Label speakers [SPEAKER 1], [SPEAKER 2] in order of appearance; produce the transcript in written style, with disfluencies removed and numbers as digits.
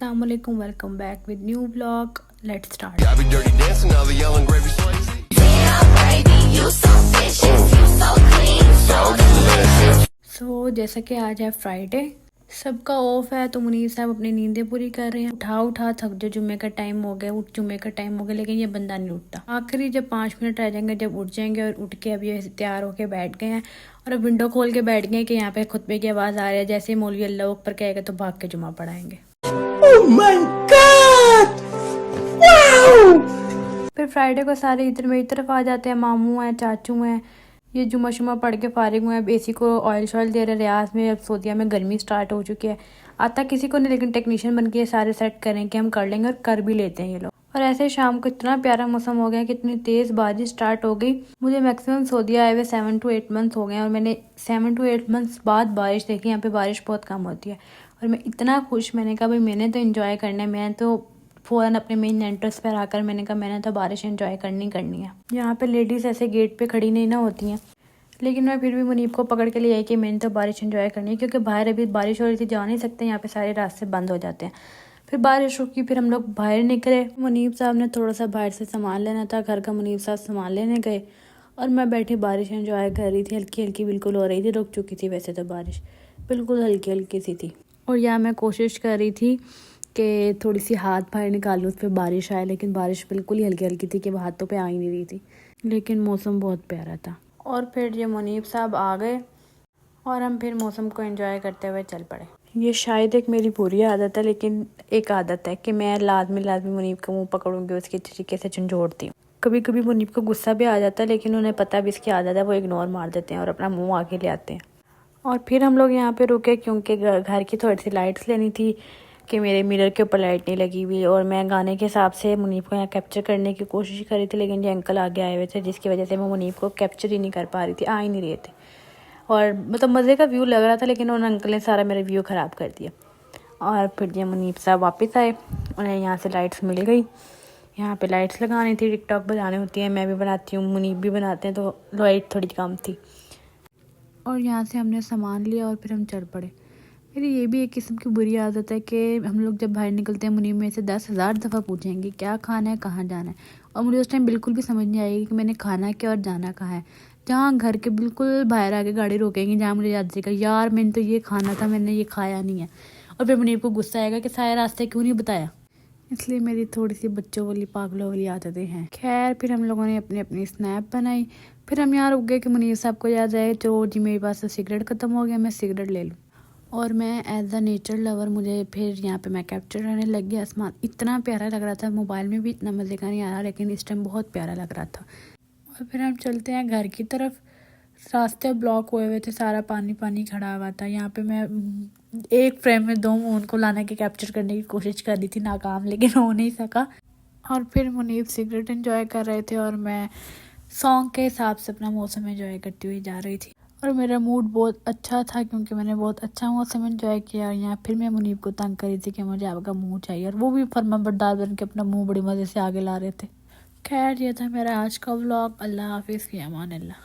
[SPEAKER 1] Assalamualaikum, welcome back with new vlog. Let's start.
[SPEAKER 2] I be dirty dancing, all the yelling gravy Swayze.
[SPEAKER 3] Damn, baby, you so vicious, you so clean, so delicious.
[SPEAKER 1] So जैसा कि आज है Friday, सबका of है तो मुनीर साहब अपनी नींदें पूरी कर रहे हैं। उठा थक जो जुम्मे का टाइम हो गया, जुम्मे का टाइम हो गया, लेकिन ये बंदा नहीं उठता। आखिरी जब 5 मिनट रह जाएंगे जब उठ जाएंगे, और उठ के अब ये तैयार होके बैठ गए हैं और अब विंडो खोल के बैठ गए कि यहाँ पे खुतबे की आवाज़ आ रही है। जैसे ही मौलवी अल्लाह अकबर कहेगा तो भाग के जुम्मा पढ़ाएंगे।
[SPEAKER 3] Oh my God! Wow!
[SPEAKER 1] फिर फ्राइडे को सारे इधर मेरी तरफ आ जाते हैं, मामू हैं, चाचू हैं। ये जुम्मा शुमा पढ़ के फारिग हुए हैं। अब एसी को ऑयल शॉयल दे रहे रियाज में। अब सऊदीया में गर्मी स्टार्ट हो चुकी है। आता किसी को नहीं, लेकिन टेक्नीशियन बन के सारे सेट करें कि हम कर लेंगे, और कर भी लेते हैं ये लोग। और ऐसे शाम को इतना प्यारा मौसम हो गया कि इतनी तेज़ बारिश स्टार्ट हो गई। मुझे मैक्सिमम सऊदीया आए हुए 7 to 8 मंथ्स हो गए हैं, और मैंने 7 to 8 मंथ्स बाद बारिश देखी। यहाँ पे बारिश बहुत कम होती है और मैं इतना खुश। मैंने कहा भाई मैंने तो इंजॉय करना है। मैं तो फ़ौरन अपने मेन एंट्रेंस पर आकर मैंने कहा मैंने तो बारिश एंजॉय करनी है। यहाँ पे लेडीज़ ऐसे गेट पे खड़ी नहीं ना होती हैं, लेकिन मैं फिर भी मुनीब को पकड़ के ले आई कि मैंने तो बारिश एंजॉय करनी है, क्योंकि बाहर अभी बारिश हो रही थी, जा नहीं सकते, यहाँ पे सारे रास्ते बंद हो जाते हैं। फिर बारिश रुकी, फिर हम लोग बाहर निकले। मुनीब साहब ने थोड़ा सा बाहर से सामान लेना था, घर का मुनीब साहब सामान लेने गए और मैं बैठी बारिश एंजॉय कर रही थी। हल्की हल्की बिल्कुल हो रही थी, रुक चुकी थी वैसे तो बारिश, बिल्कुल हल्की हल्की सी थी। और यहाँ मैं कोशिश कर रही थी कि थोड़ी सी हाथ बाहर निकालूँ उस पर बारिश आए, लेकिन बारिश बिल्कुल ही हल्की हल्की थी कि हाथों पे आ ही नहीं रही थी, लेकिन मौसम बहुत प्यारा था। और फिर ये मुनीब साहब आ गए और हम फिर मौसम को एंजॉय करते हुए चल पड़े। ये शायद एक मेरी बुरी आदत है, लेकिन एक आदत है कि मैं लाजमी मुनीब का मुँह पकड़ूंगी, उसके तरीके से झंझोड़ती हूँ। कभी कभी मुनीब को गुस्सा भी आ जाता है, लेकिन उन्हें पता भी इसकी आदत है, वो इग्नोर मार देते हैं और अपना मुँह आगे ले आते हैं। और फिर हम लोग यहाँ पे रुके क्योंकि घर की थोड़ी सी लाइट्स लेनी थी कि मेरे मिरर के ऊपर लाइट नहीं लगी हुई। और मैं गाने के हिसाब से मुनीब को यहाँ कैप्चर करने की कोशिश कर रही थी, लेकिन ये अंकल आगे आए हुए थे, जिसकी वजह से मैं मुनीब को कैप्चर ही नहीं कर पा रही थी, आ ही नहीं रहे थे। और मतलब मज़े का व्यू लग रहा था, लेकिन उन अंकल ने सारा मेरा व्यू ख़राब कर दिया। और फिर ये मुनीब साहब वापस आए, उन्हें यहाँ से लाइट्स मिल गई। यहाँ पे लाइट्स लगानी थी, टिकटॉक बनानी होती है, मैं भी बनाती हूँ, मुनीब भी बनाते हैं, तो लाइट थोड़ी कम थी। और यहाँ से हमने सामान लिया और फिर हम चल पड़े। मेरी ये भी एक किस्म की बुरी आदत है कि हम लोग जब बाहर निकलते हैं, मुनीब में से 10,000 दफ़ा पूछेंगे क्या खाना है, कहाँ जाना है, और मुझे उस टाइम बिल्कुल भी समझ नहीं आएगी कि मैंने खाना क्या और जाना कहाँ है। जहाँ घर के बिल्कुल बाहर आके गाड़ी रोकेंगे, जहाँ मुझे याद आएगा यार मैंने तो ये खाना था, मैंने ये खाया नहीं है, और फिर मुनीब को गुस्सा आएगा कि सारे रास्ते क्यों नहीं बताया। इसलिए मेरी थोड़ी सी बच्चों वाली पागलों वाली आदतें हैं। खैर फिर हम लोगों ने अपनी अपनी स्नैप बनाई। फिर हम यहाँ रुक गए कि मुनीब साहब को याद आए तो जी मेरे पास तो सिगरेट ख़त्म हो गया, मैं सिगरेट ले लूँ। और मैं एज अ नेचर लवर मुझे फिर यहाँ पे मैं कैप्चर करने लग गया। आसमान इतना प्यारा लग रहा था, मोबाइल में भी इतना मज़े का नहीं आ रहा, लेकिन इस टाइम बहुत प्यारा लग रहा था। और फिर हम चलते हैं घर की तरफ। रास्ते ब्लॉक हुए हुए थे, सारा पानी पानी खड़ा हुआ था। यहाँ पे मैं एक फ्रेम में 2 मून को लाने की कैप्चर करने की कोशिश कर रही थी, नाकाम, लेकिन हो नहीं सका। और फिर मुनीब सिगरेट एंजॉय कर रहे थे और मैं सॉन्ग के हिसाब से अपना मौसम एंजॉय करती हुई जा रही थी। और मेरा मूड बहुत अच्छा था क्योंकि मैंने बहुत अच्छा मौसम एंजॉय किया। और यहाँ फिर मैं मुनीब को तंग कर रही थी कि मुझे आपका मुंह चाहिए, और वो भी फर्माबरदार बन के अपना मुंह बड़ी मज़े से आगे ला रहे थे। खैर ये था मेरा आज का व्लॉग। अल्लाह हाफिज़, फ़ी अमान अल्लाह।